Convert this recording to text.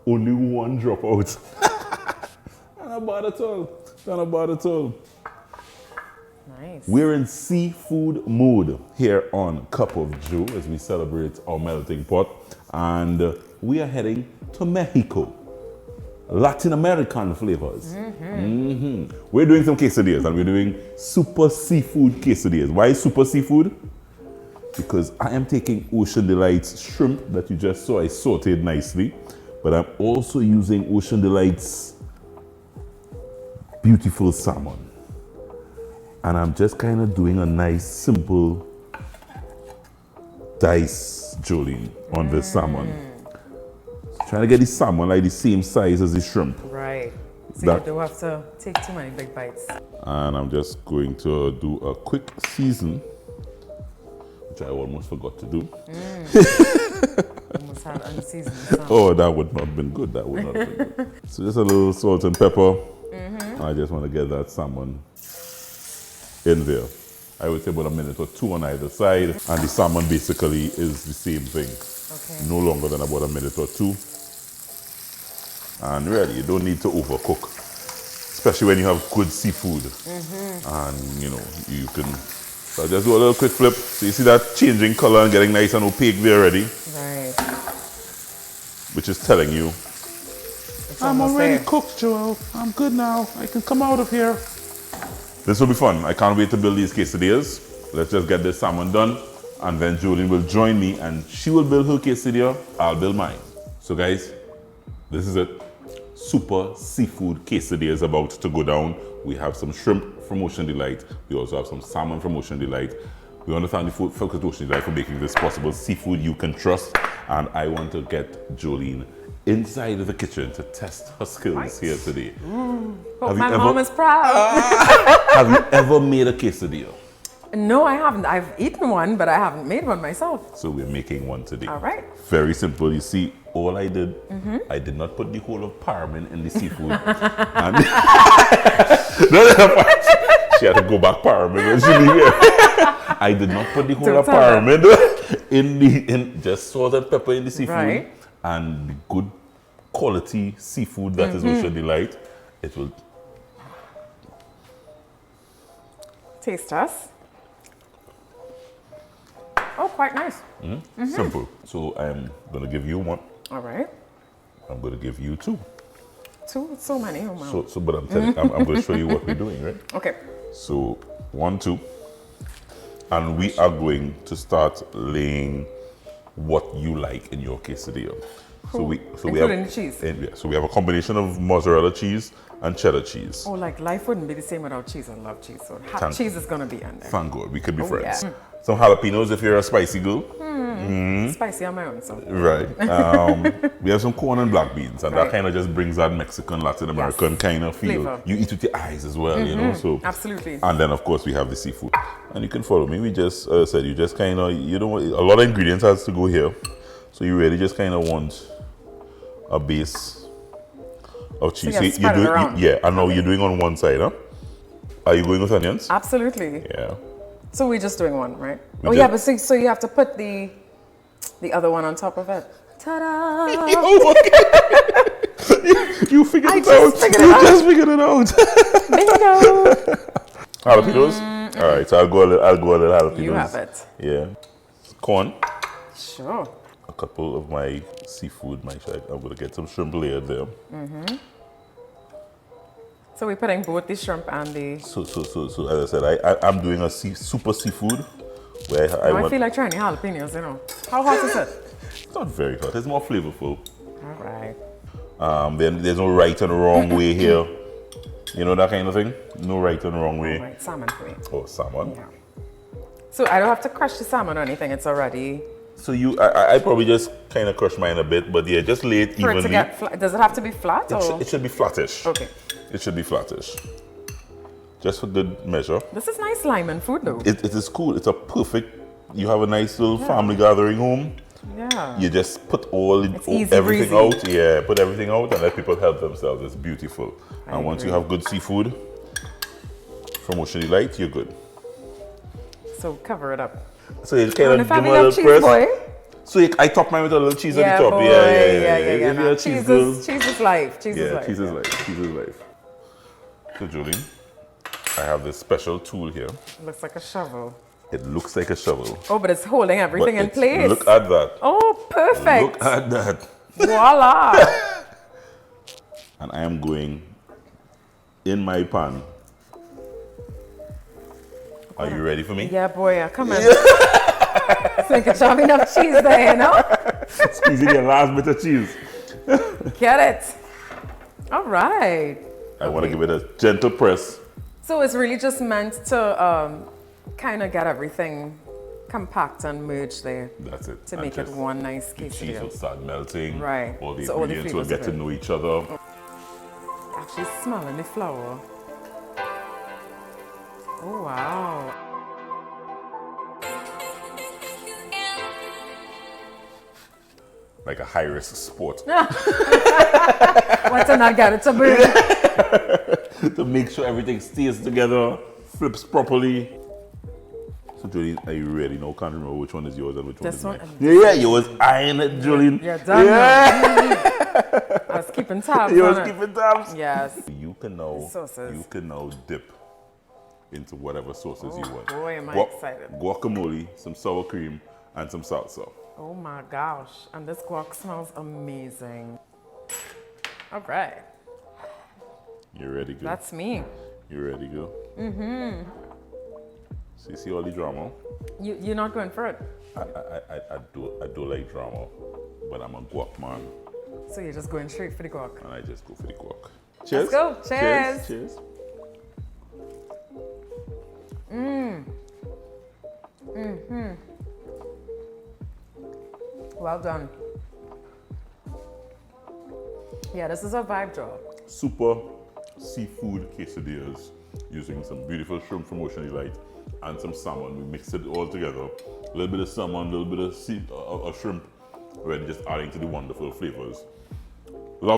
Only one drop out. Not bad at all. Not bad at all. Nice. We're in seafood mode here on Cup of Joe as we celebrate our melting pot. And we are heading to Mexico. Latin American flavors. We're doing some quesadillas and we're doing super seafood quesadillas. Why super seafood? Because I am taking Ocean Delights shrimp that you just saw I sauteed nicely. But I'm also using Ocean Delights beautiful salmon. And I'm just kind of doing a nice, simple dice, Jolene, on the salmon. Trying to get the salmon like the same size as the shrimp. Right. So you don't have to take too many big bites. And I'm just going to do a quick season, which I almost forgot to do. Almost had unseasoned salmon. Oh, that would not have been good. That would not have been good. So just a little salt and pepper. I just want to get that salmon in there. I would say about a minute or two on either side. And the salmon basically is the same thing. Okay. No longer than about a minute or two. And really, you don't need to overcook. Especially when you have good seafood. And, you know, you can... So I just do a little quick flip. So you see that changing color and getting nice and opaque there already. Right. Which is telling you, I'm already there. cooked, Joel. I'm good now. I can come out of here. This will be fun. I can't wait to build these quesadillas. Let's just get this salmon done. And then Jolene will join me and she will build her quesadilla. I'll build mine. So guys, this is it. Super seafood quesadilla is about to go down. We have some shrimp from Ocean Delight. We also have some salmon from Ocean Delight. We want to thank the Focus Ocean Delight for making this possible. Seafood you can trust. And I want to get Jolene inside of the kitchen to test her skills here today. Hope my mom is proud. Have you ever made a quesadilla? No, I haven't. I've eaten one, but I haven't made one myself. So we're making one today. All right. Very simple. You see, all I did, I did not put the whole of parmen in the seafood. And she had to go back parmen when she leave here. I did not put the whole of parmen in just salt and pepper in the seafood. Right. And the good quality seafood that is Ocean Delight. It will Taste us. Oh, quite nice. simple. So I'm gonna give you one. All right. I'm gonna give you two. Two, so many. Oh, wow. But I'm telling, I'm gonna show you what we're doing, right? Okay. So 1, 2, and we are going to start laying what you like in your quesadilla. Cool. So we have including the cheese. So we have a combination of mozzarella cheese and cheddar cheese. Oh, like life wouldn't be the same without cheese. I love cheese. So cheese is gonna be on there. Thank God, we could be friends. yeah. Some jalapenos if you're a spicy girl. Spicy on my own, so. Right. We have some corn and black beans, and that kind of just brings that Mexican, Latin American kind of feel. Flavor. You eat with your eyes as well, you know. So Absolutely. And then of course we have the seafood, and you can follow me. We just said you just kind of a lot of ingredients has to go here, so you really just kind of want a base of cheese. So you're doing around. Yeah. I know you're doing on one side, huh? Are you going with onions? Absolutely. Yeah. So we're just doing one, right? We Yeah, but so you have to put the other one on top of it. Ta-da! You figured it out. just figured it You out. just figured it out. Bingo! Jalapenos? All right, so I'll go a little jalapenos. You have it. Yeah. Corn. Sure. A couple of my seafood. I'm going to get some shrimp layered there. So we're putting both the shrimp and the... So as I said, I'm doing a super seafood where I feel like trying the jalapenos, you know. How hot is it? It's not very hot. It's more flavorful. All right. Then there's no right and wrong way here. You know that kind of thing? No right and wrong way. All right, salmon for me. Oh, salmon. Yeah. So I don't have to crush the salmon or anything. It's already... So I probably just kind of crush mine a bit, but yeah, just lay it For evenly. it to get flat. Does it have to be flat or? It should be flattish. Okay. It should be flattish. Just for good measure. This is nice lime and food though. It is cool. It's a perfect, you have a nice little family gathering home Yeah. You just put all easy everything breezy. out. Yeah, put everything out and let people help themselves. It's beautiful. I And once you agree. have good seafood from Ocean Delight, you're good. So cover it up. So you kind And of if I give mean them a up little cheese, press. boy. So I top mine with a little cheese Yeah, at the top. boy. Yeah. Yeah. If you're a cheese girl. Cheese is life. Cheese is Yeah, life. cheese is life. Cheese is life. So Jolene, I have this special tool here. Looks like a shovel. It looks like a shovel. Oh, but it's holding everything in But place. look at that. Oh, perfect. Look at that. Voila. And I am going in my pan. Are you ready for me? Yeah, boy. Come on. So you can shove enough cheese there, you know? Squeezing your last bit of cheese. Get it. All right. I want to give it a gentle press. So it's really just meant to kind of get everything compact and merged there That's it. to And make it just one nice the cheese will quesadilla. start melting. Right. All the So all the ingredients will flavors get are to in. know each other. Actually smelling the flour. Oh, wow. Like a high-risk sport. What's not get it to burn? To make sure everything stays together, flips properly. So Jolene, are you ready? No, can't remember which one is yours and which This one one? is mine. Yeah, you was eyeing it, Jolene. You're done now. I was keeping tabs You on was it. keeping tabs. Yes. You can now dip into whatever sauces you want. Boy, am I excited. Guacamole, some sour cream, and some salsa. Oh my gosh. And this guac smells amazing. All right. You ready, girl? That's me. You ready, girl? Mm-hmm. So you see all the drama? You're not going for it. I do like drama, but I'm a guac man, So you're just going straight for the guac. and I just go for the guac. Cheers. Let's go. Cheers. Cheers. Well done. Yeah, this is a vibe draw. Super seafood quesadillas using some beautiful shrimp from Ocean Delight and some salmon. We mixed it all together. A little bit of salmon, a little bit of shrimp, already just adding to the wonderful flavors.